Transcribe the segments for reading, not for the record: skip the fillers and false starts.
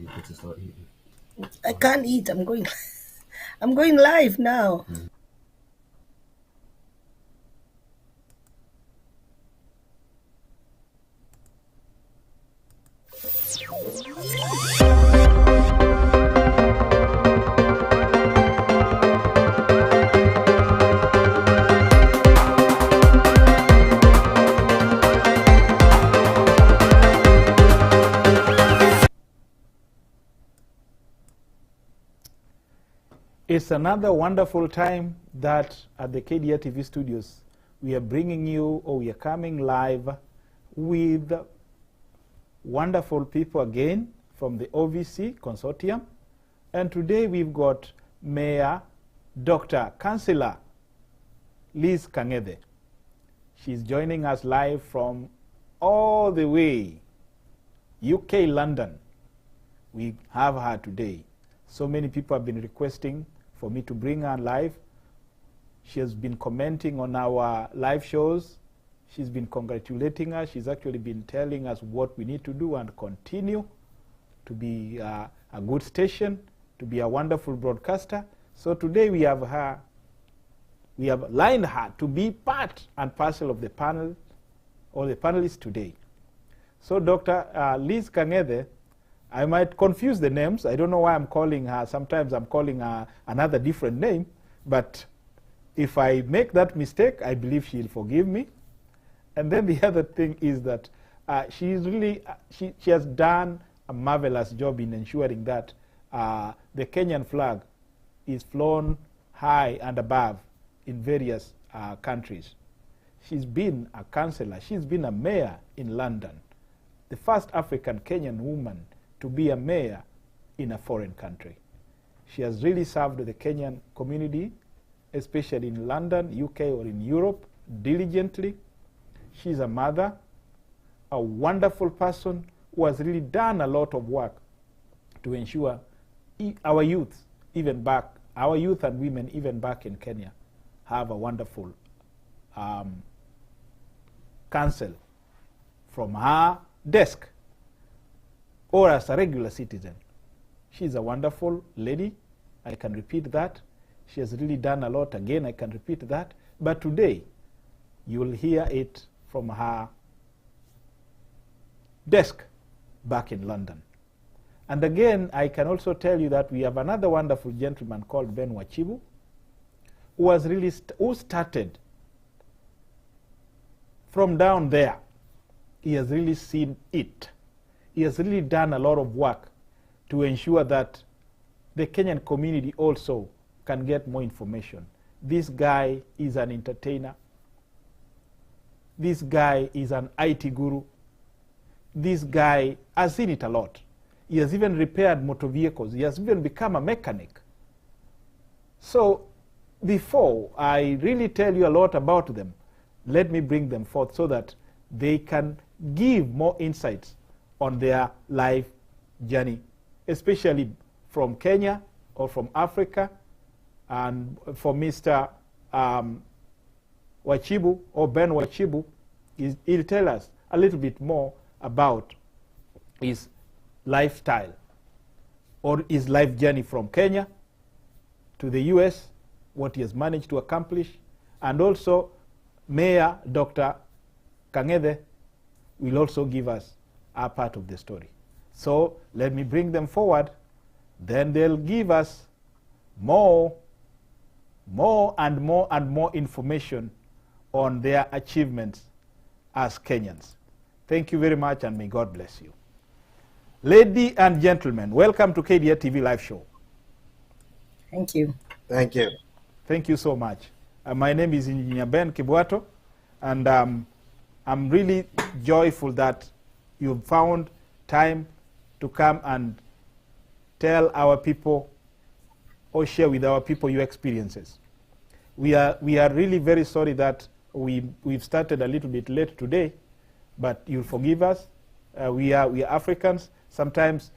you get to start eating? I can't eat. I'm going. I'm going live now. It's another wonderful time that at the KDR TV studios we are bringing you, or we are coming live with wonderful people again from the OVC consortium. And today we've got Mayor Dr. Councillor Liz Kang'ethe. She's joining us live from all the way UK, London. We have her today. So many people have been requesting for me to bring her live. She has been commenting on our live shows. She's been congratulating us. She's actually been telling us what we need to do and continue to be a good station, to be a wonderful broadcaster. So today we have her, we have lined her to be part and parcel of the panel, or the panelists today. So Dr. Liz Kang'ethe, I might confuse the names. I don't know why I'm calling her. Sometimes I'm calling her another different name. But if I make that mistake, I believe she'll forgive me. And then the other thing is that she has done a marvelous job in ensuring that the Kenyan flag is flown high and above in various countries. She's been a councillor. She's been a mayor in London, the first African Kenyan woman to be a mayor in a foreign country. She has really served the Kenyan community, especially in London, UK, or in Europe, diligently. She's a mother, a wonderful person who has really done a lot of work to ensure our youth, our youth and women, even back in Kenya, have a wonderful counsel from her desk, or as a regular citizen. She's a wonderful lady. I can repeat that. She has really done a lot. Again, I can repeat that. But today, you will hear it from her desk back in London. And again, I can also tell you that we have another wonderful gentleman called Ben Wachibu, who has really who started from down there. He has really seen it. He has really done a lot of work to ensure that the Kenyan community also can get more information. This guy is an entertainer. This guy is an IT guru. This guy has seen it a lot. He has even repaired motor vehicles. He has even become a mechanic. So before I really tell you a lot about them, let me bring them forth so that they can give more insights on their life journey, especially from Kenya or from Africa. And for Mr. Wachibu, or Ben Wachibu, he'll tell us a little bit more about his lifestyle or his life journey from Kenya to the US, what he has managed to accomplish. And also Mayor Dr. Kang'ethe will also give us a part of the story. So let me bring them forward. Then they'll give us more information on their achievements as Kenyans. Thank you very much, and may God bless you. Ladies and gentlemen, welcome to KDR TV Live Show. Thank you. Thank you. Thank you so much. My name is Engineer Ben Kibwato, and I'm really joyful that you found time to come and tell our people, or share with our people, your experiences. We are really very sorry that we've started a little bit late today, but you'll forgive us. We are Africans. Sometimes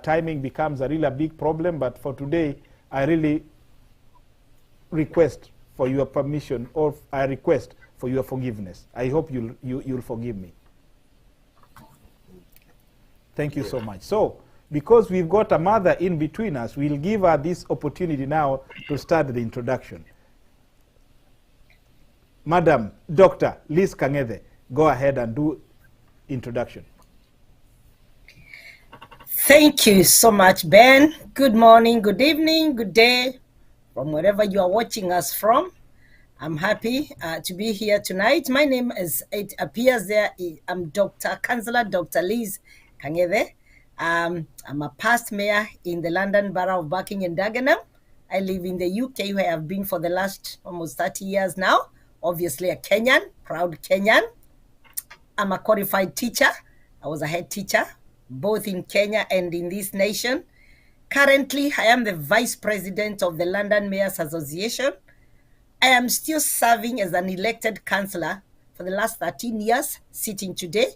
timing becomes a really big problem, but for today, I really request for your permission, or I request for your forgiveness. I hope you'll forgive me. Thank you so much. So because we've got a mother in between us, we'll give her this opportunity now to start the introduction. Madam Dr. Liz Kang'ethe, go ahead and do introduction. Thank you so much, Ben. Good morning, good evening, good day, from wherever you are watching us from. I'm happy to be here tonight. My name is, it appears there, I'm Councillor Dr. Liz Kang'ethe. I'm a past mayor in the London Borough of Barking and Dagenham. I live in the UK, where I've been for the last almost 30 years now. Obviously a Kenyan, proud Kenyan. I'm a qualified teacher. I was a head teacher, both in Kenya and in this nation. Currently, I am the Vice President of the London Mayors Association. I am still serving as an elected councillor for the last 13 years, sitting today.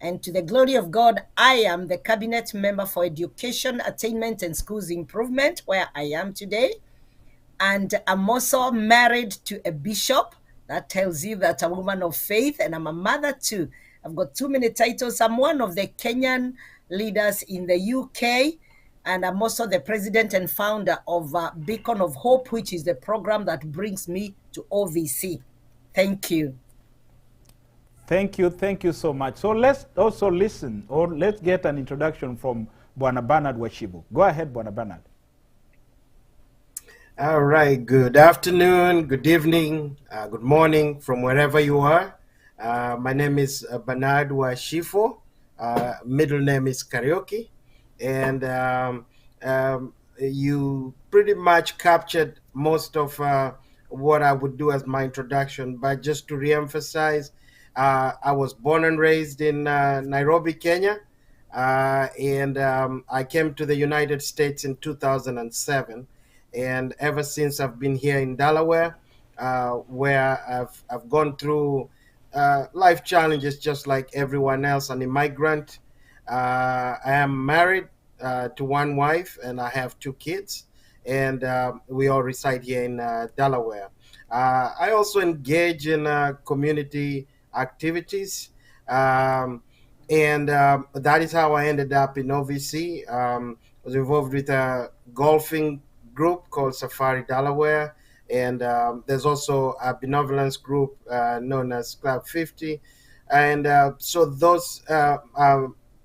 And to the glory of God, I am the Cabinet Member for Education, Attainment and Schools Improvement, where I am today. And I'm also married to a bishop. That tells you that I'm a woman of faith, and I'm a mother too. I've got too many titles. I'm one of the Kenyan leaders in the UK, and I'm also the president and founder of Beacon of Hope, which is the program that brings me to OVC. Thank you. Thank you so much. So let's also listen, or let's get an introduction from Bwana Bernard Washibu. Go ahead, Bwana Bernard. All right, good afternoon, good evening, good morning from wherever you are. My name is Bernard Washifo. Middle name is Karaoke. And you pretty much captured most of what I would do as my introduction. But just to reemphasize, I was born and raised in Nairobi, Kenya. And I came to the United States in 2007. And ever since, I've been here in Delaware, where I've gone through life challenges just like everyone else, an immigrant. I am married to one wife, and I have two kids, and we all reside here in Delaware. I also engage in community activities, and that is how I ended up in OVC. I was involved with a golfing group called Safari Delaware, and there's also a benevolence group known as Club 50, and so those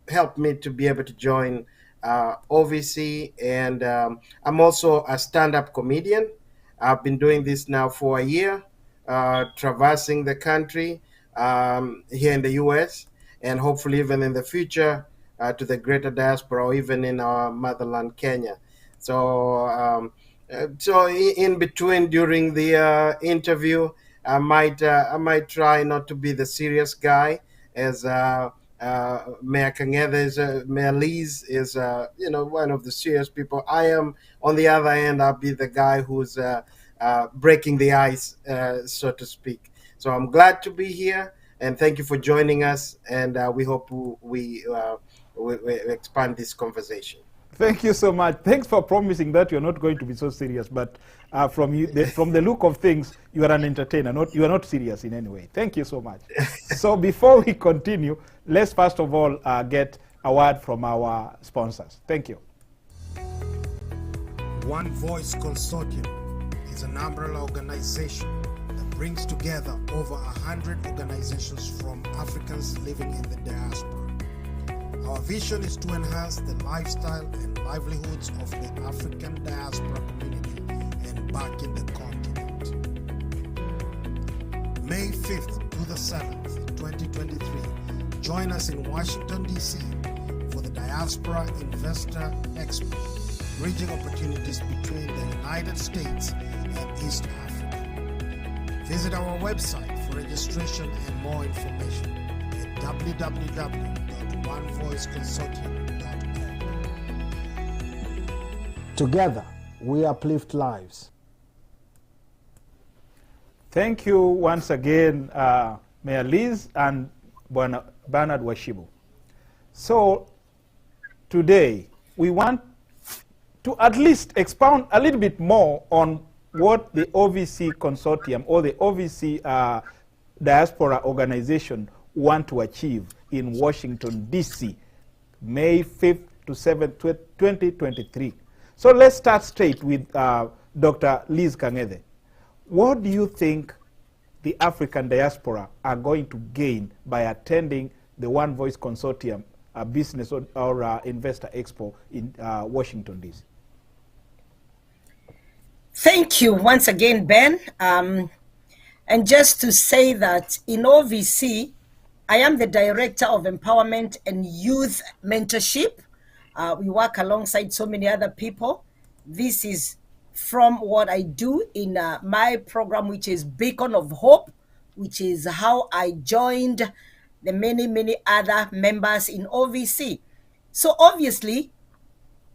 helped me to be able to join OVC, and I'm also a stand-up comedian. I've been doing this now for a year, traversing the country here in the US, and hopefully even in the future to the greater diaspora, or even in our motherland, Kenya. So, so in between, during the interview, I might try not to be the serious guy, as Mayor Kang'ethe Mayor Liz is, one of the serious people. I am, on the other hand, I'll be the guy who's breaking the ice, so to speak. So I'm glad to be here, and thank you for joining us. And we hope we expand this conversation. Thank you so much. Thanks for promising that you're not going to be so serious. But from the look of things, you are an entertainer. You are not serious in any way. Thank you so much. So before we continue, let's first of all get a word from our sponsors. Thank you. One Voice Consortium is an umbrella organization that brings together over 100 organizations from Africans living in the diaspora. Our vision is to enhance the lifestyle and livelihoods of the African diaspora community and back in the continent. May 5th to the 7th, 2023, join us in Washington, D.C. for the Diaspora Investor Expo, bridging opportunities between the United States and East Africa. Visit our website for registration and more information at www.onevoiceconsortium.org. Together, we uplift lives. Thank you once again, Mayor Liz and Bernard Washibu. So today, we want to at least expound a little bit more on what the OVC Consortium or the OVC Diaspora Organization want to achieve in Washington, D.C., May 5th to 2023. So let's start straight with Dr. Liz Kang'ethe. What do you think the African diaspora are going to gain by attending the One Voice Consortium Business or Investor Expo in Washington, D.C.? Thank you once again, Ben. And just to say that in OVC, I am the Director of Empowerment and Youth Mentorship. We work alongside so many other people. This is from what I do in my program, which is Beacon of Hope, which is how I joined the many, many other members in OVC. So obviously,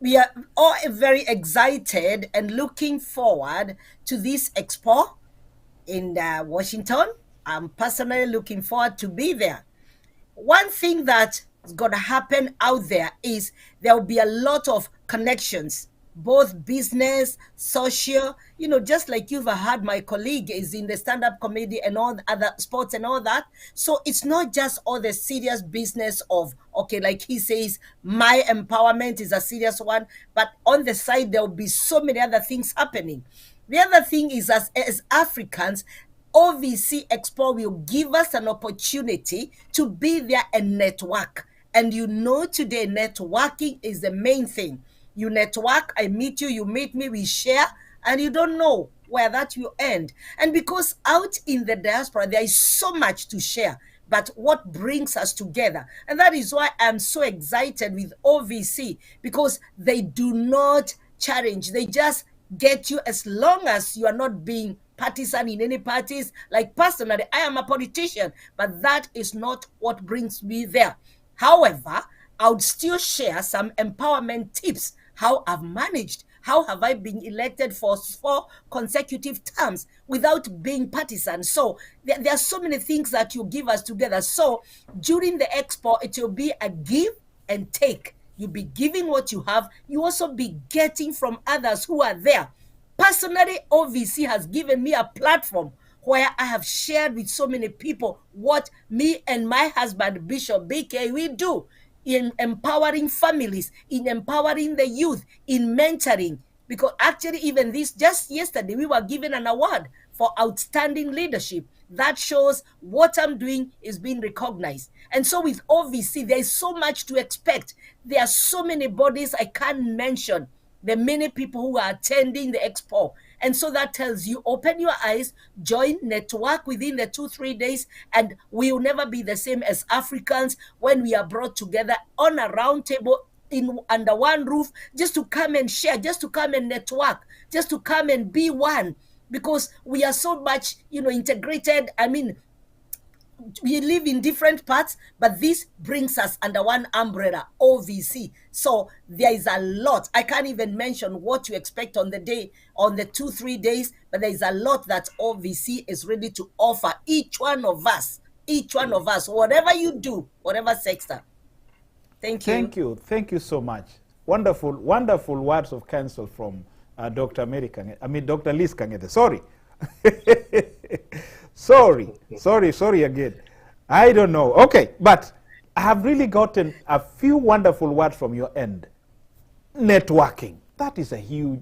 we are all very excited and looking forward to this expo in Washington. I'm personally looking forward to be there. One thing that's going to happen out there is there will be a lot of connections, both business, social, just like you've heard my colleague is in the stand-up comedy and all the other sports and all that. So it's not just all the serious business of, okay, like he says, my empowerment is a serious one, but on the side, there will be so many other things happening. The other thing is, as Africans, OVC Expo will give us an opportunity to be there and network. And today, networking is the main thing. You network, I meet you, you meet me, we share, and you don't know where that will end. And because out in the diaspora, there is so much to share, but what brings us together? And that is why I'm so excited with OVC, because they do not challenge, they just get you as long as you are not being partisan in any parties. Like personally, I am a politician, but that is not what brings me there. However, I would still share some empowerment tips, how I've managed, how have I been elected for 4 consecutive terms without being partisan. So there are so many things that you give us together. So during the expo, it will be a give and take. You'll be giving what you have. You also be getting from others who are there. Personally, OVC has given me a platform where I have shared with so many people what me and my husband, Bishop BK, we do in empowering families, in empowering the youth, in mentoring. Because actually, even this, just yesterday, we were given an award for outstanding leadership. That shows what I'm doing is being recognized. And so with OVC, there is so much to expect. There are so many bodies I can't mention, the many people who are attending the expo. And so that tells you, open your eyes, join, network within the 2-3 days, and we will never be the same as Africans when we are brought together on a round table under one roof, just to come and share, just to come and network, just to come and be one, because we are so much, integrated. I mean, we live in different parts, but this brings us under one umbrella, OVC. So there is a lot. I can't even mention what to expect on the 2-3 days, but there is a lot that OVC is ready to offer each one of us, whatever you do, whatever sector. Thank you. Thank you so much. Wonderful words of counsel from Dr. Liz Kang'ethe. Sorry again. I don't know. Okay, but I have really gotten a few wonderful words from your end. Networking. That is a huge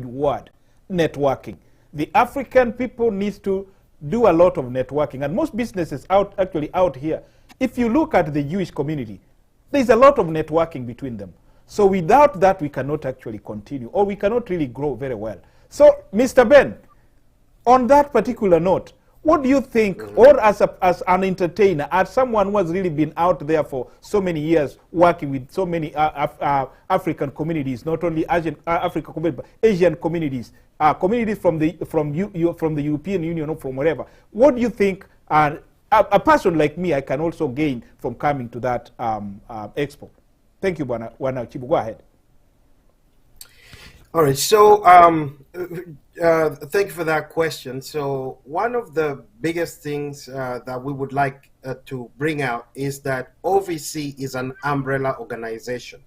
word. Networking. The African people need to do a lot of networking, and most businesses out here, if you look at the Jewish community, there's a lot of networking between them. So without that, we cannot actually continue, or we cannot really grow very well. So, Mr. Ben, on that particular note, what do you think, or as an entertainer, as someone who has really been out there for so many years, working with so many African communities, not only African communities, but Asian communities, communities from the European Union or from wherever, what do you think a person like me I can also gain from coming to that expo? Thank you, Bwana Chibu. Go ahead. All right, so thank you for that question. So one of the biggest things that we would like to bring out is that OVC is an umbrella organization.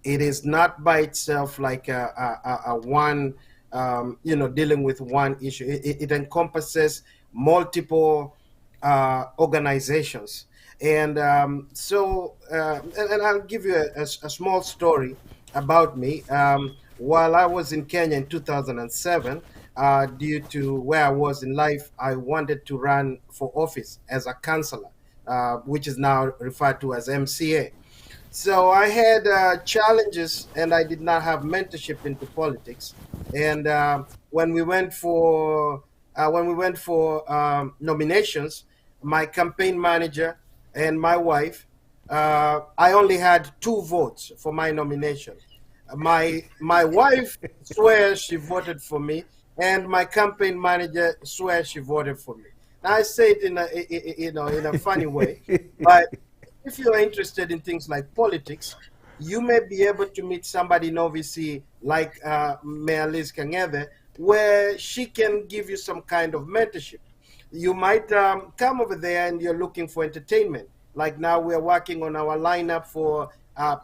It is not by itself like a one, dealing with one issue. It encompasses multiple organizations. And and I'll give you a small story about me. While I was in Kenya in 2007, due to where I was in life, I wanted to run for office as a councillor, which is now referred to as MCA. So I had challenges, and I did not have mentorship into politics. And when we went for nominations, my campaign manager and my wife, I only had two votes for my nomination. My wife swears she voted for me, and my campaign manager swears she voted for me. Now I say it in a funny way, but if you're interested in things like politics, you may be able to meet somebody in OVC like Mayor Liz Kangede, where she can give you some kind of mentorship. You might come over there and you're looking for entertainment. Like now, we're working on our lineup for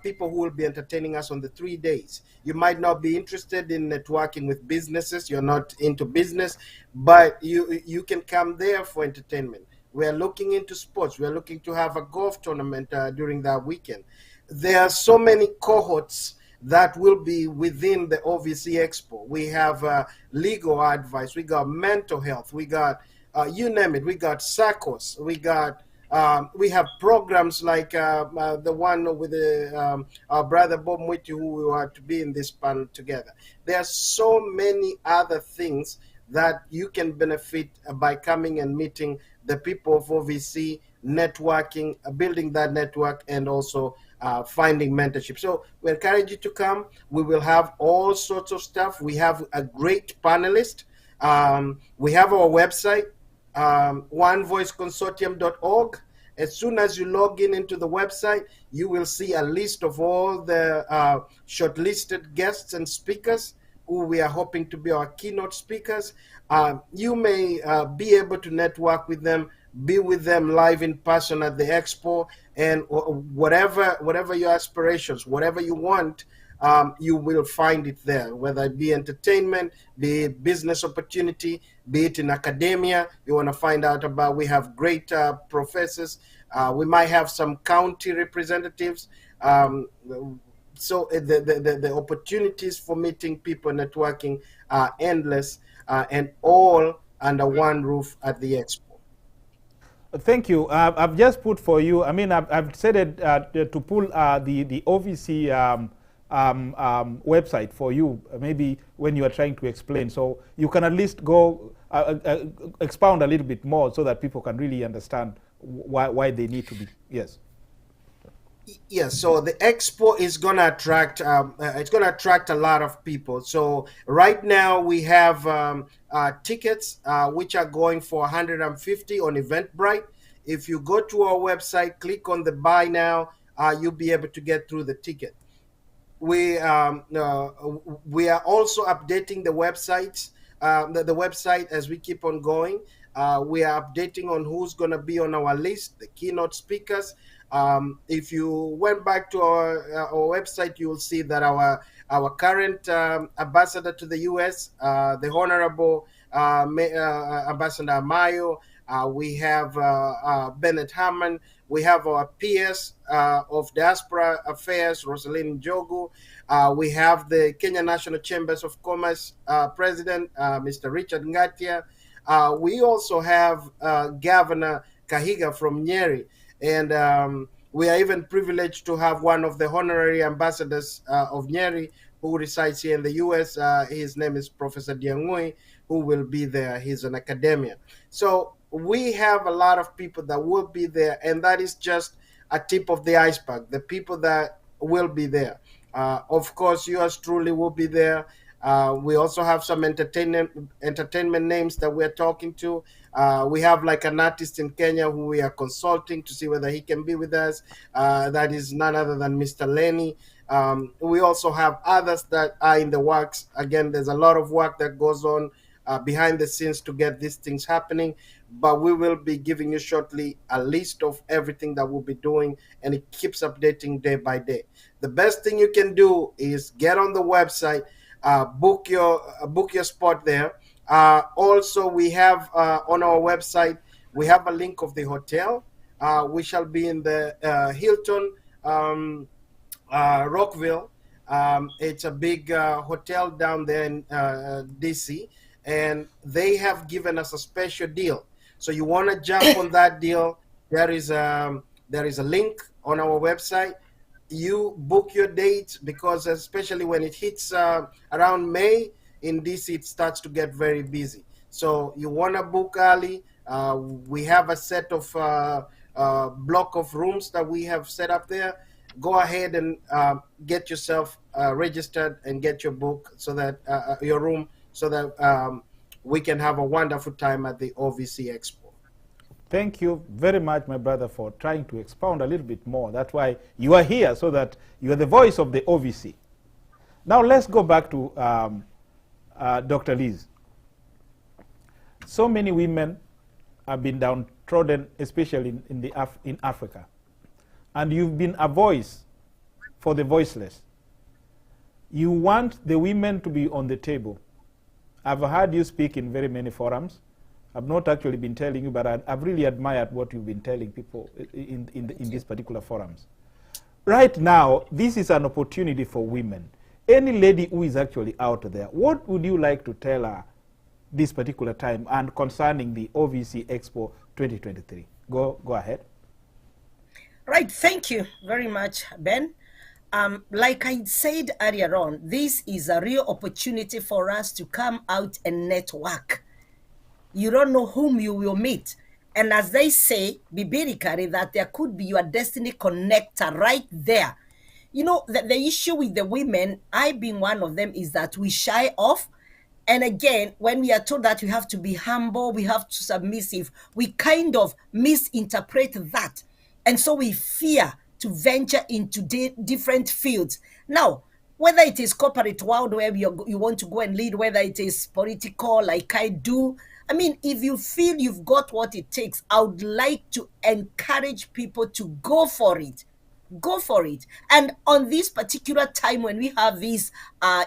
people who will be entertaining us on the 3 days. You might not be interested in networking with businesses, you're not into business, but you can come there for entertainment. We're looking into sports. We're looking to have a golf tournament during that weekend. There are so many cohorts that will be within the OVC Expo. We have legal advice. We got mental health. We got you name it. We got SACOS. We have programs like the one with our brother Bob Mwiti, who we are to be in this panel together. There are so many other things that you can benefit by coming and meeting the people of OVC, networking, building that network, and also finding mentorship. So we encourage you to come. We will have all sorts of stuff. We have a great panelist. We have our website, onevoiceconsortium.org. As soon as you log in into the website, you will see a list of all the shortlisted guests and speakers who we are hoping to be our keynote speakers. You may be able to network with them, be with them live in person at the expo, and whatever your aspirations, whatever you want, you will find it there, whether it be entertainment, be it business opportunity, be it in academia. You want to find out about, we have great professors. We might have some county representatives. So the opportunities for meeting people, networking are endless, and all under one roof at the expo. Thank you. I've just put for you, I mean, I've said it to pull the OVC website for you, maybe when you are trying to explain. So you can at least go expound a little bit more so that people can really understand why they need to be. Yes. Yes, so the expo is gonna attract it's gonna attract a lot of people. So right now we have tickets which are going for 150 on Eventbrite. If you go to our website, click on the buy now, you'll be able to get through the ticket. We are also updating the websites, the website as we keep on going. We are updating on who's going to be on our list, the keynote speakers. If you went back to our website, you will see that our current ambassador to the U.S., the Honorable Ambassador Amayo, we have Bennett Hammond. We have our PS of Diaspora Affairs, Rosaline Njogu. We have the Kenya National Chambers of Commerce President, Mr. Richard Ngatia. We also have Governor Kahiga from Nyeri. And we are even privileged to have one of the honorary ambassadors of Nyeri who resides here in the U.S. His name is Professor Diangui, who will be there. He's an academician. So we have a lot of people that will be there, and that is just a tip of the iceberg, the people that will be there. Of course, yours truly will be there. We also have some entertainment names that we're talking to. We have like an artist in Kenya who we are consulting to see whether he can be with us. That is none other than Mr. Lenny. We also have others that are in the works. Again, there's a lot of work that goes on behind the scenes to get these things happening. But we will be giving you shortly a list of everything that we'll be doing, and it keeps updating day by day. The best thing you can do is get on the website, book your spot there. Also, we have on our website, we have a link of the hotel. We shall be in the Hilton, Rockville. It's a big hotel down there in DC, and they have given us a special deal. So you want to jump on that deal? There is a link on our website. You book your dates, because especially when it hits around May in DC, it starts to get very busy. So you want to book early. We have a set of block of rooms that we have set up there. Go ahead and get yourself registered and get your book, so that your room, so that we can have a wonderful time at the OVC Expo. Thank you very much, my brother, for trying to expound a little bit more. That's why you are here, so that you are the voice of the OVC. Now let's go back to Dr. Liz. So many women have been downtrodden, especially in Africa. And you've been a voice for the voiceless. You want the women to be on the table. I've heard you speak in very many forums. I've not actually been telling you, but I've really admired what you've been telling people in these particular forums. Right now, this is an opportunity for women. Any lady who is actually out there, what would you like to tell her this particular time and concerning the OVC Expo 2023? Go ahead. Right, thank you very much, Ben. Like I said earlier on, this is a real opportunity for us to come out and network. You don't know whom you will meet. And as they say, biblically, that there could be your destiny connector right there. You know, the issue with the women, I being one of them, is that we shy off. And again, when we are told that we have to be humble, we have to submissive, we kind of misinterpret that. And so we fear to venture into different fields. Now, whether it is corporate world where you want to go and lead, whether it is political like I do, I mean, if you feel you've got what it takes, I would like to encourage people to go for it. Go for it. And on this particular time when we have this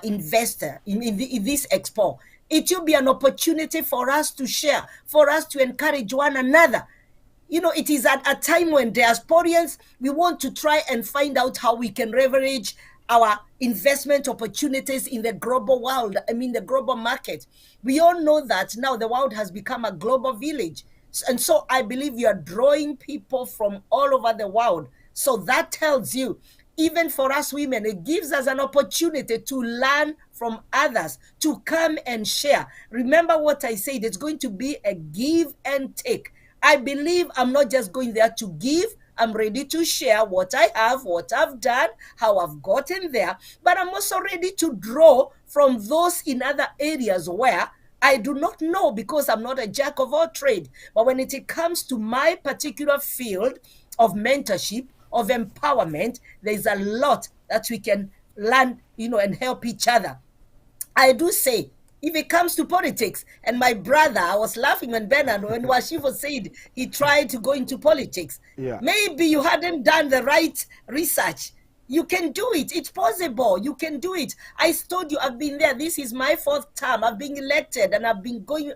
investor in this expo, it will be an opportunity for us to share, for us to encourage one another. You know, it is at a time when diasporians, we want to try and find out how we can leverage our investment opportunities in the global world, I mean the global market. We all know that now the world has become a global village. And so I believe you are drawing people from all over the world. So that tells you, even for us women, it gives us an opportunity to learn from others, to come and share. Remember what I said, it's going to be a give and take. I believe I'm not just going there to give. I'm ready to share what I have, what I've done, how I've gotten there. But I'm also ready to draw from those in other areas where I do not know, because I'm not a jack of all trade. But when it comes to my particular field of mentorship, of empowerment, there's a lot that we can learn, you know, and help each other. I do say, if it comes to politics, and my brother, I was laughing when Washivo said he tried to go into politics. Yeah. Maybe you hadn't done the right research. You can do it. It's possible. You can do it. I told you, I've been there. This is my 4th term. I've been elected, and I've been going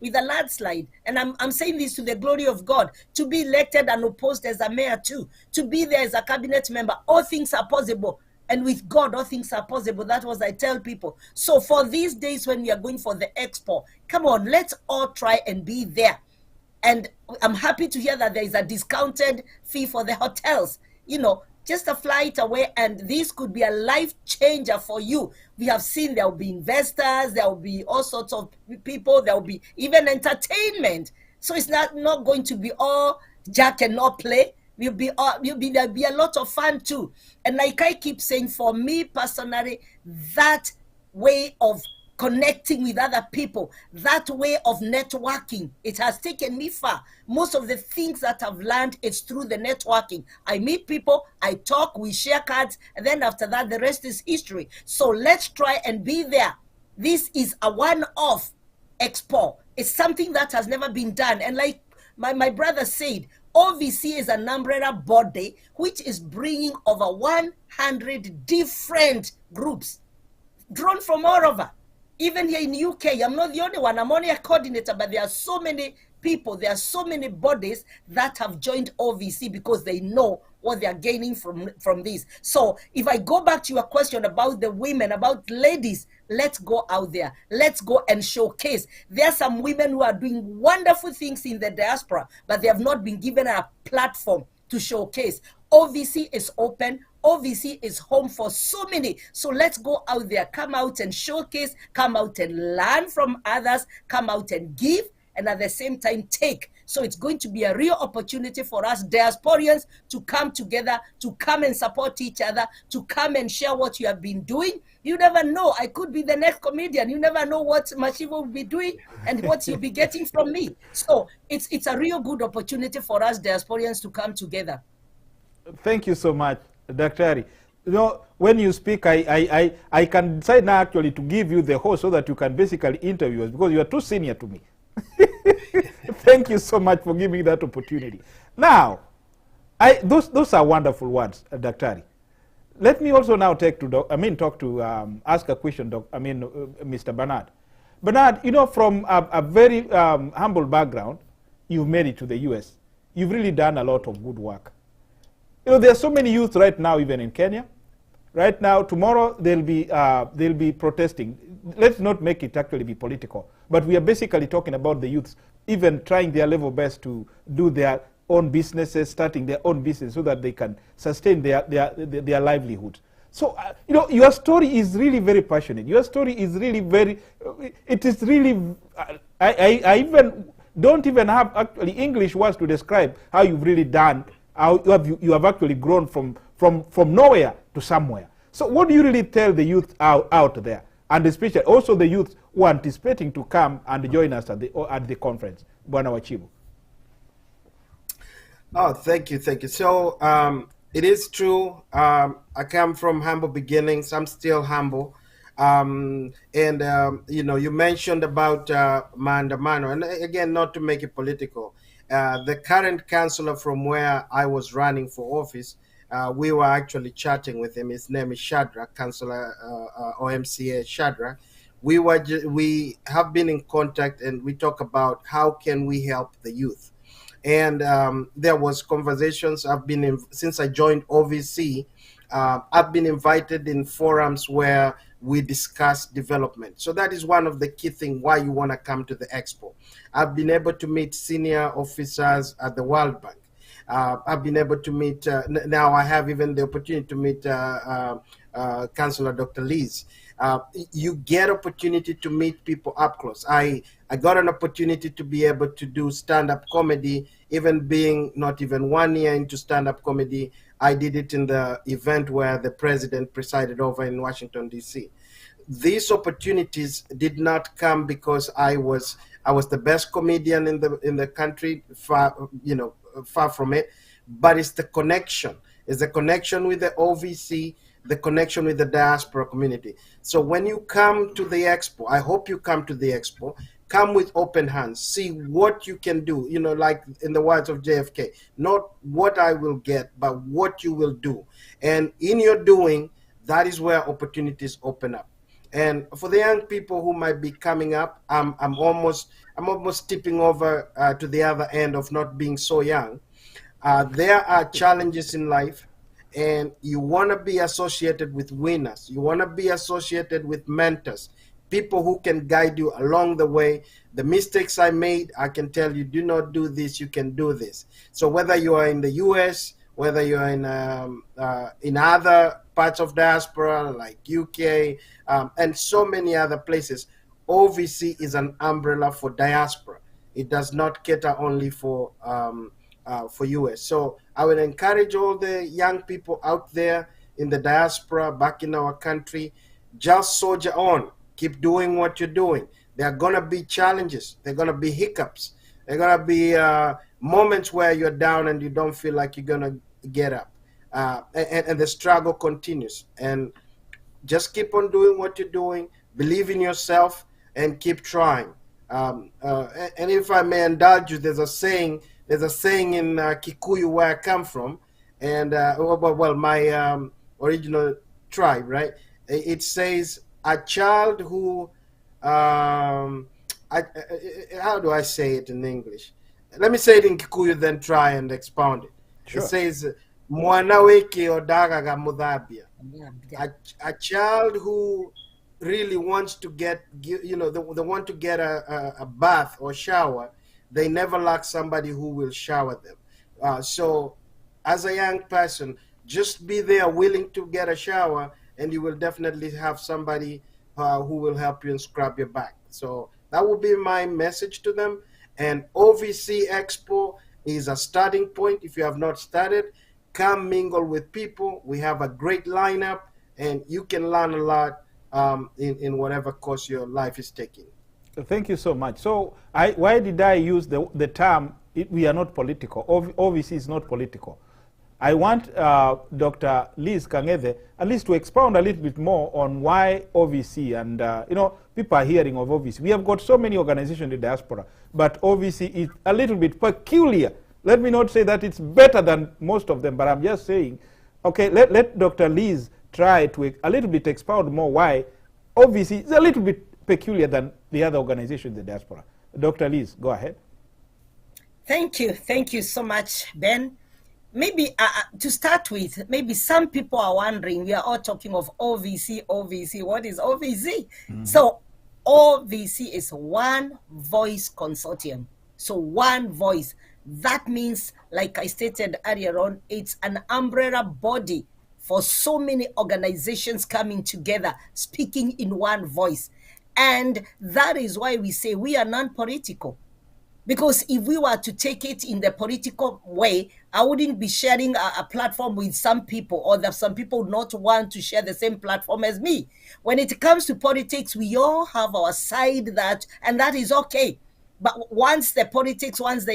with a landslide. And I'm saying this to the glory of God. To be elected and opposed as a mayor too. To be there as a cabinet member. All things are possible. And with God, all things are possible. That was I tell people. So for these days when we are going for the expo, come on, let's all try and be there. And I'm happy to hear that there is a discounted fee for the hotels. You know, just a flight away, and this could be a life changer for you. We have seen there will be investors, there will be all sorts of people, there will be even entertainment. So it's not going to be all jack and not play. There'll be a lot of fun too. And like I keep saying, for me personally, that way of connecting with other people, that way of networking, it has taken me far. Most of the things that I've learned, it's through the networking. I meet people, I talk, we share cards, and then after that, the rest is history. So let's try and be there. This is a one-off expo. It's something that has never been done. And like my brother said, OVC is an umbrella body which is bringing over 100 different groups drawn from all over. Even here in UK, I'm not the only one. I'm only a coordinator, but there are so many people, there are so many bodies that have joined OVC because they know what they are gaining from this. So if I go back to your question about the women, about ladies, let's go out there. Let's go and showcase. There are some women who are doing wonderful things in the diaspora, but they have not been given a platform to showcase. OVC is open. OVC is home for so many. So let's go out there, come out and showcase, come out and learn from others, come out and give, and at the same time take. So it's going to be a real opportunity for us diasporians to come together, to come and support each other, to come and share what you have been doing. You never know, I could be the next comedian. You never know what Mashiva will be doing and what you'll be getting from me. So it's a real good opportunity for us diasporians to come together. Thank you so much, Dr. Ari. You know, when you speak, I can decide now actually to give you the host so that you can basically interview us, because you are too senior to me. Thank you so much for giving me that opportunity. Now, those are wonderful words, Dr. Ari. Let me also now ask a question, Mr. Bernard. Bernard, you know, from a very humble background, you've made it to the U.S. You've really done a lot of good work. You know, there are so many youth right now, even in Kenya. Right now, tomorrow they'll be protesting. Let's not make it actually be political, but we are basically talking about the youths even trying their level best to do their own businesses, starting their own business so that they can sustain their livelihood. So, you know, your story is really very passionate. Your story is really very, it is really, I even don't even have actually English words to describe how you've really done, how you have actually grown from nowhere to somewhere. So what do you really tell the youth out there? And especially also the youth who are anticipating to come and join us at the conference, Bwana Wachibu. Oh, thank you. So it is true. I come from humble beginnings. I'm still humble. You know, you mentioned about maandamano, and again, not to make it political. The current councillor from where I was running for office, we were actually chatting with him. His name is Shadrach, Councillor OMCA Shadrach. We have been in contact, and we talk about how can we help the youth. And there was conversations. I've been in, since I joined OVC. I've been invited in forums where we discuss development. So that is one of the key things why you want to come to the Expo. I've been able to meet senior officers at the World Bank. I've been able to meet, now I have even the opportunity to meet Councillor Dr. Liz. You get opportunity to meet people up close. I got an opportunity to be able to do stand-up comedy, even being not even 1 year into stand-up comedy. I did it in the event where the president presided over in Washington, D.C. These opportunities did not come because I was the best comedian in the country, far from it, but it's the connection. It's the connection with the OVC, the connection with the diaspora community. So when you come to the Expo, I hope you come to the Expo, come with open hands, see what you can do, you know, like in the words of JFK, not what I will get, but what you will do. And in your doing, that is where opportunities open up. And for the young people who might be coming up, I'm almost tipping over to the other end of not being so young. There are challenges in life, and you want to be associated with winners. You want to be associated with mentors, people who can guide you along the way. The mistakes I made, I can tell you, do not do this, you can do this. So whether you are in the US, whether you're in other parts of diaspora like UK and so many other places, OVC is an umbrella for diaspora. It does not cater only for US. So I would encourage all the young people out there in the diaspora back in our country, just soldier on. Keep doing what you're doing. There are going to be challenges. There are going to be hiccups. There are going to be moments where you're down and you don't feel like you're going to get up. And the struggle continues. And just keep on doing what you're doing. Believe in yourself and keep trying. And if I may indulge you, there's a saying in Kikuyu where I come from, and my original tribe, right? It says, a child who, how do I say it in English? let me say it in Kikuyu, then try and expound it. Sure. It says, Mwana weke odagaga mudhabia. A child who really wants to get, they want to get a bath or shower, they never lack somebody who will shower them. So as a young person, just be there willing to get a shower, and you will definitely have somebody who will help you and scrub your back. So that will be my message to them. And OVC Expo is a starting point. If you have not started, come mingle with people. We have a great lineup, and you can learn a lot in whatever course your life is taking. Thank you so much. So why did I use the term, we are not political? OVC is not political. I want Dr. Liz Kang'ethe at least to expound a little bit more on why OVC, and people are hearing of OVC. We have got so many organizations in the diaspora, but OVC is a little bit peculiar. Let me not say that it's better than most of them, but I'm just saying, okay, let Dr. Liz try to a little bit expound more why OVC is a little bit peculiar than the other organizations in the diaspora. Dr. Liz, go ahead. Thank you so much, Ben. Maybe to start with, maybe some people are wondering, we are all talking of OVC. What is OVC? So OVC is One Voice Consortium. So one voice. That means, like I stated earlier on, it's an umbrella body for so many organizations coming together, speaking in one voice. And that is why we say we are non-political. Because if we were to take it in the political way, I wouldn't be sharing a platform with some people, or that some people not want to share the same platform as me. When it comes to politics, we all have our side, and that is okay. But once the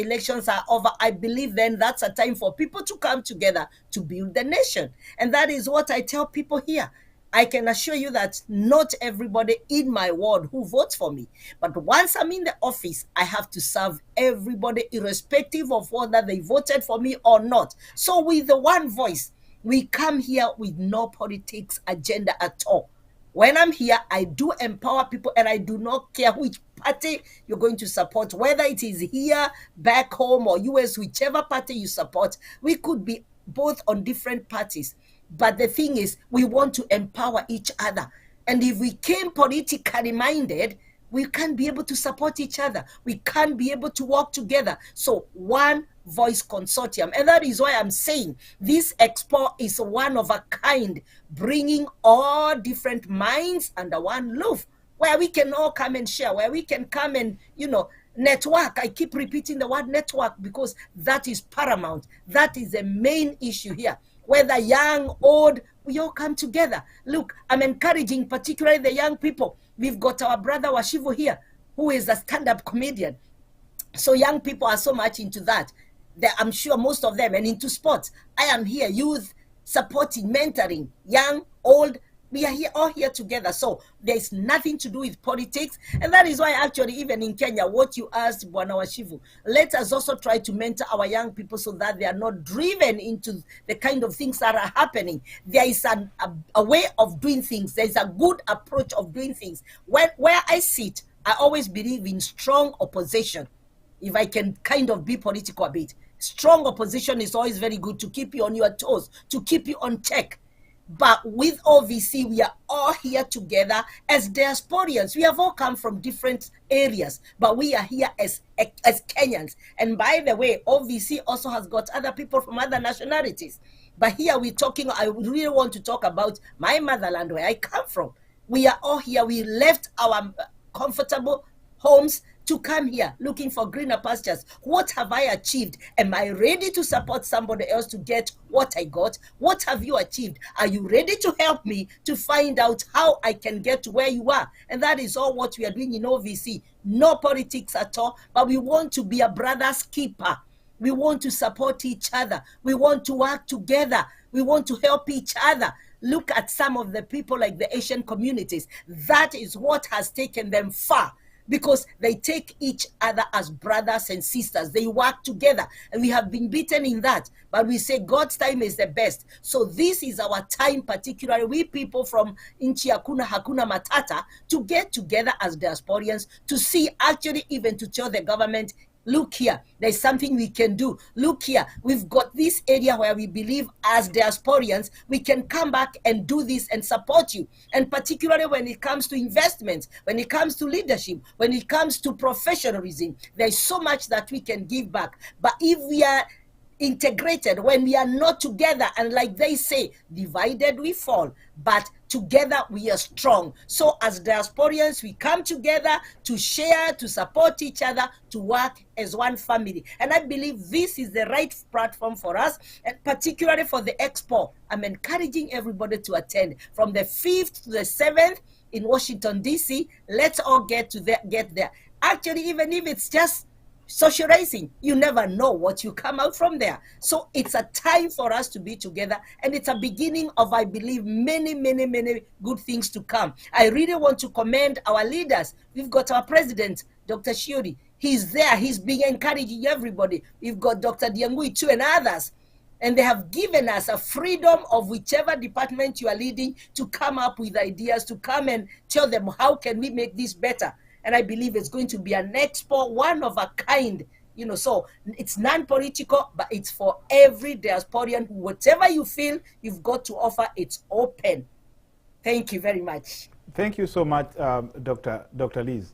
elections are over, I believe then that's a time for people to come together to build the nation. And that is what I tell people here. I can assure you that not everybody in my ward who votes for me, but once I'm in the office, I have to serve everybody irrespective of whether they voted for me or not. So with the one voice, we come here with no politics agenda at all. When I'm here, I do empower people, and I do not care which party you're going to support, whether it is here, back home, or US, whichever party you support. We could be both on different parties. But the thing is, we want to empower each other. And if we came politically minded, we can't be able to support each other. We can't be able to work together. So One Voice Consortium. And that is why I'm saying this Expo is one of a kind, bringing all different minds under one roof, where we can all come and share, where we can come and, network. I keep repeating the word network because that is paramount. That is the main issue here. Whether young, old, we all come together. Look, I'm encouraging particularly the young people. We've got our brother Washivu here, who is a stand-up comedian. So young people are so much into that. I'm sure most of them, and into sports. I am here, youth, supporting, mentoring, young, old. We are all here together. So there's nothing to do with politics. And that is why actually even in Kenya, what you asked, Bwana Washivu, let us also try to mentor our young people so that they are not driven into the kind of things that are happening. There is a way of doing things. There is a good approach of doing things. Where I sit, I always believe in strong opposition. If I can kind of be political a bit. Strong opposition is always very good to keep you on your toes, to keep you on check. But with OVC, we are all here together as diasporians. We have all come from different areas, but we are here as Kenyans. And by the way, OVC also has got other people from other nationalities. But here I really want to talk about my motherland, where I come from. We are all here. We left our comfortable homes to come here looking for greener pastures. What have I achieved? Am I ready to support somebody else to get what I got? What have you achieved? Are you ready to help me to find out how I can get to where you are? And that is all what we are doing in OVC. No politics at all, but we want to be a brother's keeper. We want to support each other. We want to work together. We want to help each other. Look at some of the people like the Asian communities. That is what has taken them far, because they take each other as brothers and sisters. They work together, and we have been beaten in that. But we say God's time is the best. So this is our time, particularly we people from Inchi Hakuna Matata, to get together as diasporians, to see, actually even to tell the government, Look here, there's something we can do. Look here, we've got this area where we believe as diasporians, we can come back and do this and support you. And particularly when it comes to investments, when it comes to leadership, when it comes to professionalism, there's so much that we can give back. But if we are integrated, when we are not together, and like they say, divided we fall, but together we are strong. So as diasporians, we come together to share, to support each other, to work as one family. And I believe this is the right platform for us, and particularly for the Expo. I'm encouraging everybody to attend from the 5th to the 7th in Washington, D.C. Let's all get there. Actually, even if it's just socializing, you never know what you come out from there. So it's a time for us to be together, and it's a beginning of, I believe, many good things to come. I really want to commend our leaders. We've got our president, Dr. Shiori. He's there. He's been encouraging everybody. We've got Dr. Diangui too and others. And they have given us a freedom of whichever department you are leading to come up with ideas, to come and tell them, how can we make this better? And I believe it's going to be an expo, one of a kind, so it's non-political, but it's for every diasporian. Whatever you feel you've got to offer, it's open. Thank you very much. Thank you so much, Dr. Liz.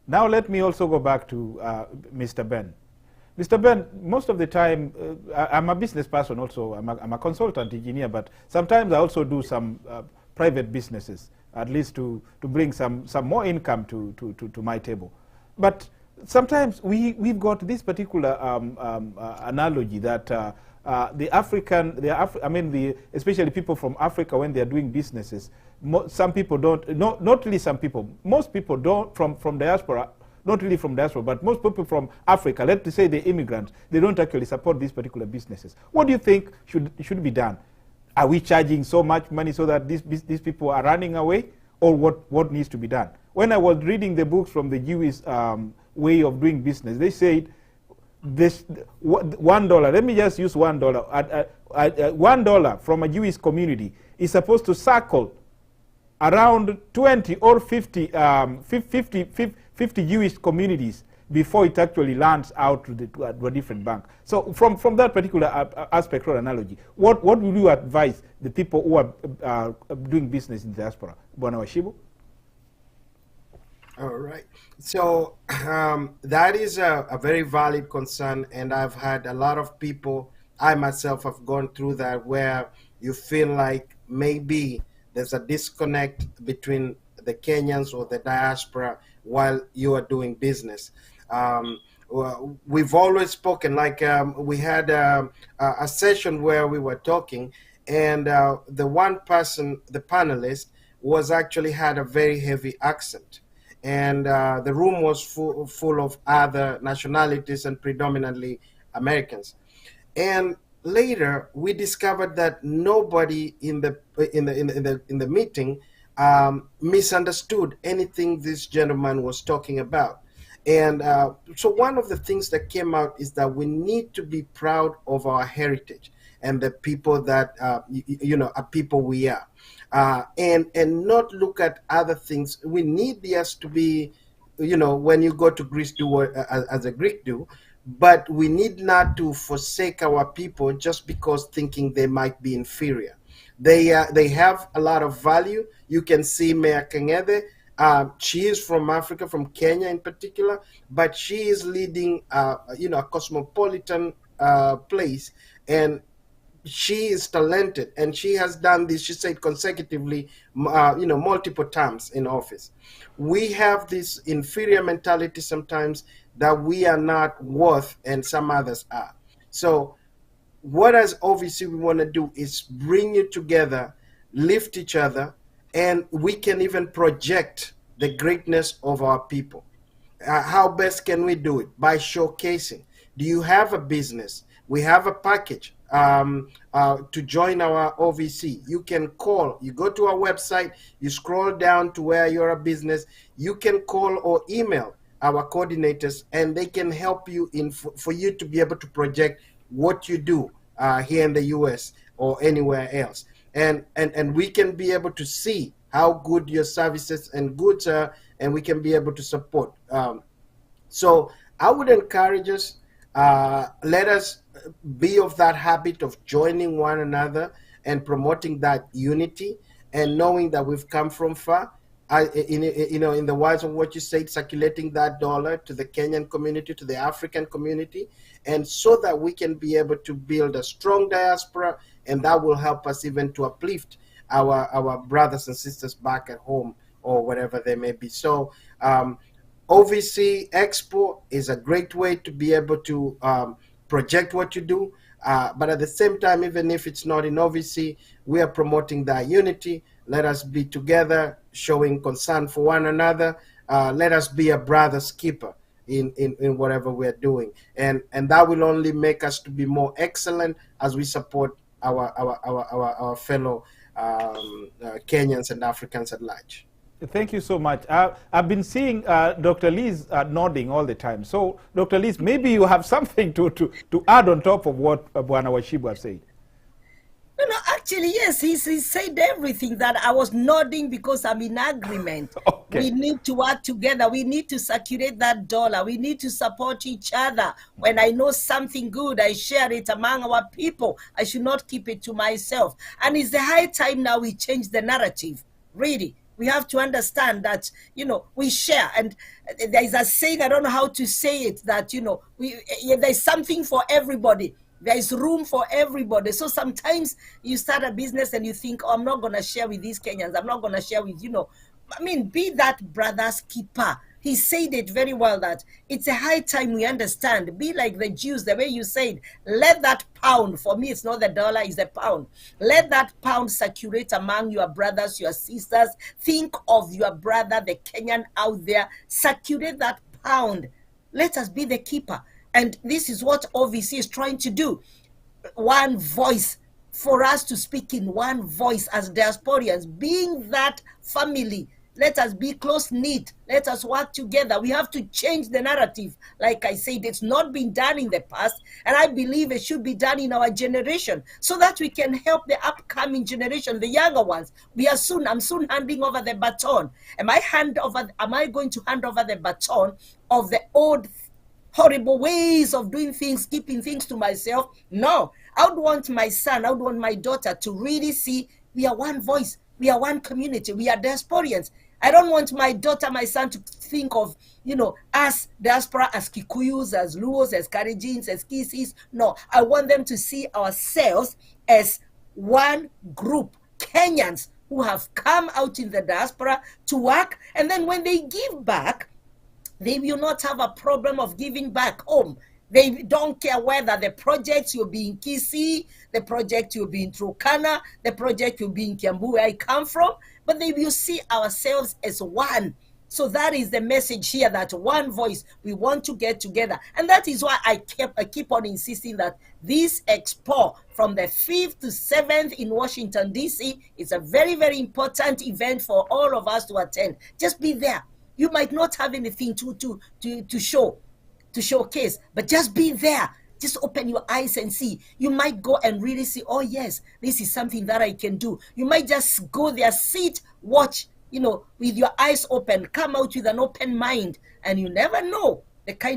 Now let me also go back to Mr. Ben. Mr. Ben, most of the time, I'm a business person also. I'm a consultant engineer, but sometimes I also do some private businesses, at least to bring some more income to my table. But sometimes we've got this particular analogy that especially people from Africa, when they're doing businesses, some people don't, not really some people, most people don't, from diaspora, not really from diaspora, but most people from Africa, let's say the immigrants, they don't actually support these particular businesses. What do you think should be done? Are we charging so much money so that these people are running away? Or what needs to be done? When I was reading the books from the Jewish way of doing business, they said this $1, let me just use $1. $1 from a Jewish community is supposed to circle around 20 or 50 Jewish communities before it actually lands out to a different bank. So from that particular aspect or analogy, what would you advise the people who are doing business in the diaspora? Bwana Washibu? All right. So that is a very valid concern, and I've had a lot of people, I myself have gone through that, where you feel like maybe there's a disconnect between the Kenyans or the diaspora while you are doing business. We've always spoken, like we had a session where we were talking, and the one person, the panelist, was actually had a very heavy accent. And the room was full of other nationalities and predominantly Americans. And later we discovered that nobody in the meeting misunderstood anything this gentleman was talking about. And so one of the things that came out is that we need to be proud of our heritage and the people that are people we are, and not look at other things. We need yes to be, when you go to Greece, do as a Greek do, but we need not to forsake our people just because thinking they might be inferior. They have a lot of value. You can see Mea Kengede. She is from Africa, from Kenya in particular, but she is leading, a cosmopolitan place, and she is talented, and she has done this, she said, consecutively, multiple times in office. We have this inferior mentality sometimes that we are not worth and some others are. So what as obviously we want to do is bring you together, lift each other, and we can even project the greatness of our people. How best can we do it? By showcasing. Do you have a business? We have a package to join our OVC. You can call. You go to our website, you scroll down to where you're a business. You can call or email our coordinators, and they can help you for you to be able to project what you do here in the U.S. or anywhere else. And we can be able to see how good your services and goods are, and we can be able to support. So I would encourage us, let us be of that habit of joining one another and promoting that unity, and knowing that we've come from far. In the words of what you said, circulating that dollar to the Kenyan community, to the African community, and so that we can be able to build a strong diaspora, and that will help us even to uplift our brothers and sisters back at home or wherever they may be. So OVC Expo is a great way to be able to project what you do. But at the same time, even if it's not in OVC, we are promoting that unity. Let us be together, showing concern for one another. Let us be a brother's keeper in whatever we're doing. And that will only make us to be more excellent as we support our fellow Kenyans and Africans at large. Thank you so much. I've been seeing Dr. Liz nodding all the time. So, Dr. Liz, maybe you have something to add on top of what Bwana Washibu said. No, actually, yes, he said everything that I was nodding because I'm in agreement. Okay. We need to work together. We need to circulate that dollar. We need to support each other. When I know something good, I share it among our people. I should not keep it to myself. And it's the high time now we change the narrative, really. We have to understand that, we share. And there's a saying, I don't know how to say it, that, there's something for everybody. There is room for everybody. So sometimes you start a business and you think, oh, I'm not going to share with these Kenyans. I'm not going to share with, be that brother's keeper. He said it very well, that it's a high time we understand. Be like the Jews, the way you said, let that pound, for me, it's not the dollar, it's the pound. Let that pound circulate among your brothers, your sisters. Think of your brother, the Kenyan out there. Circulate that pound. Let us be the keeper. And this is what OVC is trying to do. One voice, for us to speak in one voice as diasporians, being that family. Let us be close-knit. Let us work together. We have to change the narrative. Like I said, it's not been done in the past, and I believe it should be done in our generation so that we can help the upcoming generation, the younger ones. I'm soon handing over the baton. Am I going to hand over the baton of the old horrible ways of doing things, keeping things to myself? No. I would want my son, I would want my daughter to really see we are one voice. We are one community. We are diasporians. I don't want my daughter, my son to think of, us diaspora as Kikuyus, as Luos, as Karenjins, as Kisis. No, I want them to see ourselves as one group, Kenyans who have come out in the diaspora to work. And then when they give back, they will not have a problem of giving back home. They don't care whether the project will be in Kisii, the project will be in Turkana, the project will be in Kiambu, where I come from, but they will see ourselves as one. So that is the message here, that one voice, we want to get together. And that is why I keep on insisting that this Expo from the 5th to 7th in Washington, D.C. is a very, very important event for all of us to attend. Just be there. You might not have anything to showcase, but just be there. Just open your eyes and see. You might go and really see, oh yes, this is something that I can do. You might just go there, sit, watch, with your eyes open, come out with an open mind, and you never know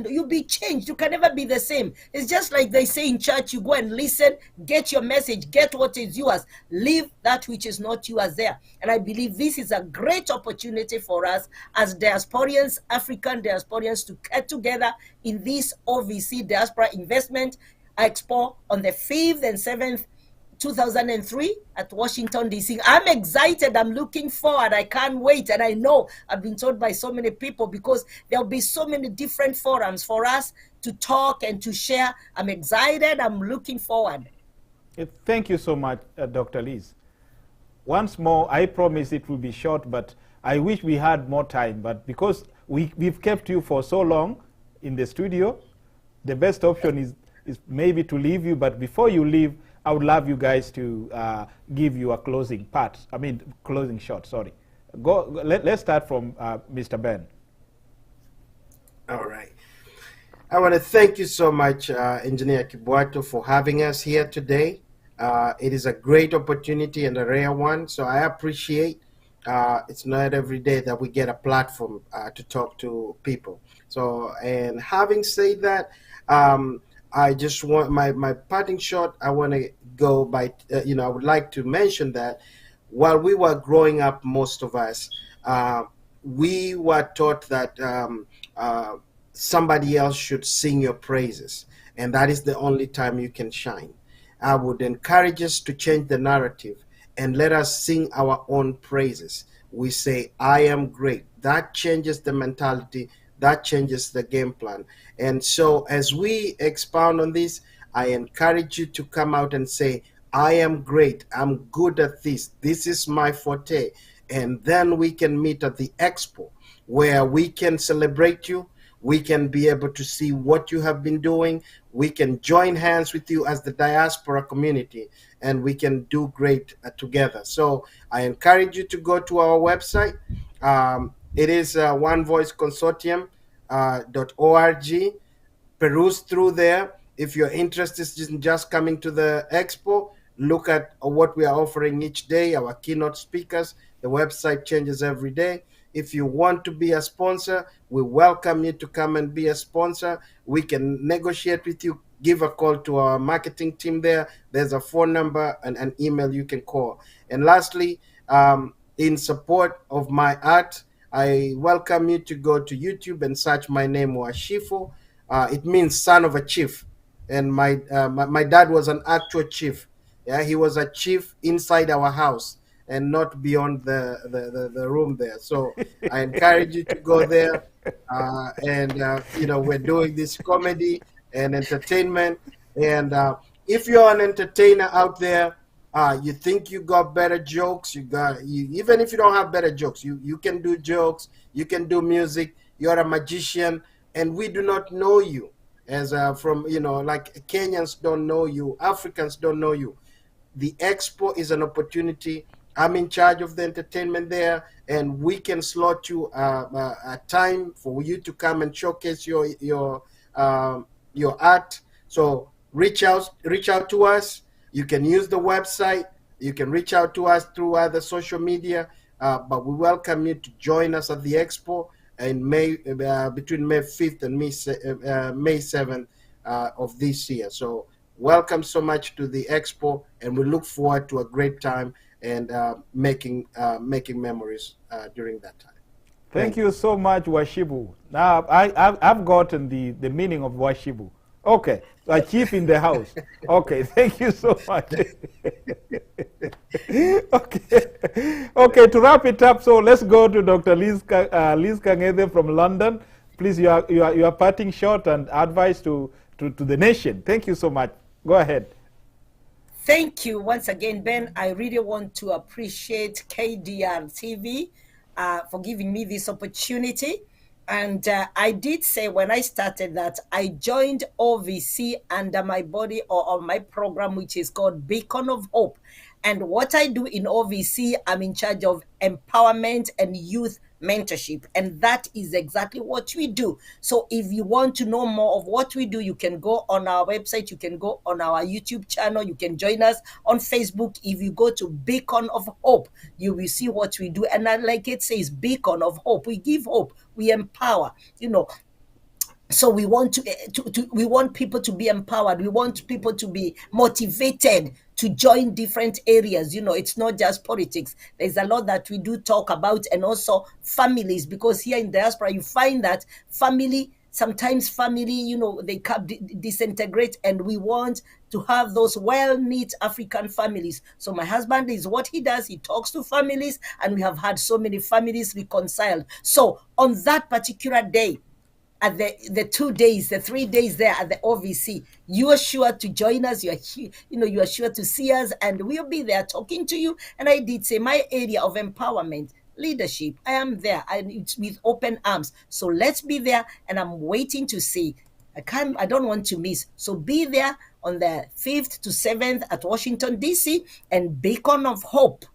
you'll be changed. You can never be the same. It's just like they say in church, you go and listen, get your message, get what is yours, leave that which is not yours there. And I believe this is a great opportunity for us as diasporians, African diasporians, to get together in this OVC Diaspora Investment Expo on the 5th and 7th 2003 at Washington, D.C. I'm excited. I'm looking forward. I can't wait. And I know I've been told by so many people, because there'll be so many different forums for us to talk and to share. I'm excited. I'm looking forward. Thank you so much, Dr. Liz. Once more, I promise it will be short, but I wish we had more time. But because we've kept you for so long in the studio, the best option is maybe to leave you. But before you leave, I would love you guys to give you a closing shot, sorry. Let's start from Mr. Ben. All right. I want to thank you so much, Engineer Kibuato, for having us here today. It is a great opportunity and a rare one, so I appreciate It's not every day that we get a platform to talk to people. So, and having said that, um, I just want my parting shot. I want to go by, I would like to mention that while we were growing up, most of us, uh, we were taught that somebody else should sing your praises, and that is the only time you can shine. I would encourage us to change the narrative and let us sing our own praises. We say, I am great. That changes the mentality, that changes the game plan. And so, as we expound on this, I encourage you to come out and say, I am great. I'm good at this. This is my forte. And then we can meet at the expo where we can celebrate you. We can be able to see what you have been doing. We can join hands with you as the diaspora community, and we can do great together. So I encourage you to go to our website. It is onevoiceconsortium.org. Peruse through there. If you're interested in just coming to the expo, look at what we are offering each day, our keynote speakers. The website changes every day. If you want to be a sponsor, we welcome you to come and be a sponsor. We can negotiate with you. Give a call to our marketing team there. There's a phone number and an email you can call. And lastly, in support of my art, I welcome you to go to YouTube and search my name, Washifo. It means son of a chief, and my dad was an actual chief. Yeah, he was a chief inside our house and not beyond the room there. So I encourage you to go there, and we're doing this comedy and entertainment. And if you're an entertainer out there, you think you got better jokes, even if you don't have better jokes, you can do jokes, you can do music. You're a magician, and we do not know you as from like Kenyans don't know you, Africans don't know you. The expo is an opportunity. I'm in charge of the entertainment there, and we can slot you a time for you to come and showcase your art. So reach out to us. You can use the website. You can reach out to us through other social media. But we welcome you to join us at the expo in May, between May 5th and May 7th of this year. So welcome so much to the expo, and we look forward to a great time and making memories during that time. Thank you so much, Washibu. Now, I've gotten the meaning of Washibu. Okay, a chief in the house. Okay, thank you so much. Okay, to wrap it up, so let's go to Dr. Liz Kangede from London. Please, you are parting short and advice to the nation. Thank you so much. Go ahead. Thank you once again, Ben. I really want to appreciate KDR TV for giving me this opportunity. And I did say when I started that I joined OVC under my body or on my program, which is called Beacon of Hope. And what I do in OVC, I'm in charge of empowerment and youth mentorship. And that is exactly what we do. So if you want to know more of what we do, you can go on our website, you can go on our YouTube channel, you can join us on Facebook. If you go to Beacon of Hope, you will see what we do. And like it says, Beacon of Hope, we give hope, we empower, so we want we want people to be empowered. We want people to be motivated to join different areas. It's not just politics. There's a lot that we do talk about, and also families, because here in diaspora you find that sometimes family, they disintegrate, and we want to have those well-knit African families. So my husband is what he does. He talks to families, and we have had so many families reconciled. So on that particular day, at the 2 days, the 3 days there at the OVC, you are sure to join us. You are sure to see us, and we'll be there talking to you. And I did say my area of empowerment, leadership, I am there, and it's with open arms. So let's be there, and I'm waiting to see. I don't want to miss. So be there on the 5th to 7th at Washington, D.C. and Beacon of Hope.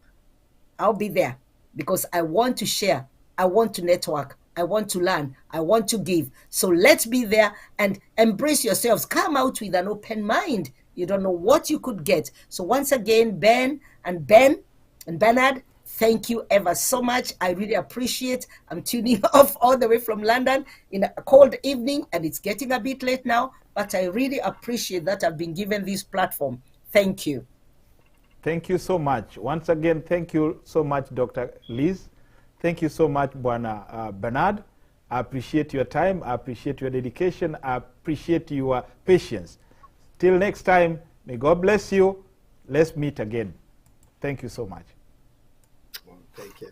I'll be there because I want to share. I want to network. I want to learn. I want to give. So let's be there and embrace yourselves. Come out with an open mind. You don't know what you could get. So once again, Ben and Bernard, Thank you ever so much. I really appreciate. I'm tuning off all the way from London in a cold evening, and it's getting a bit late now, but I really appreciate that I've been given this platform. Thank you. Thank you so much. Once again, thank you so much, Dr. Liz. Thank you so much, Bwana Bernard. I appreciate your time. I appreciate your dedication. I appreciate your patience. Till next time, may God bless you. Let's meet again. Thank you so much. Thank you.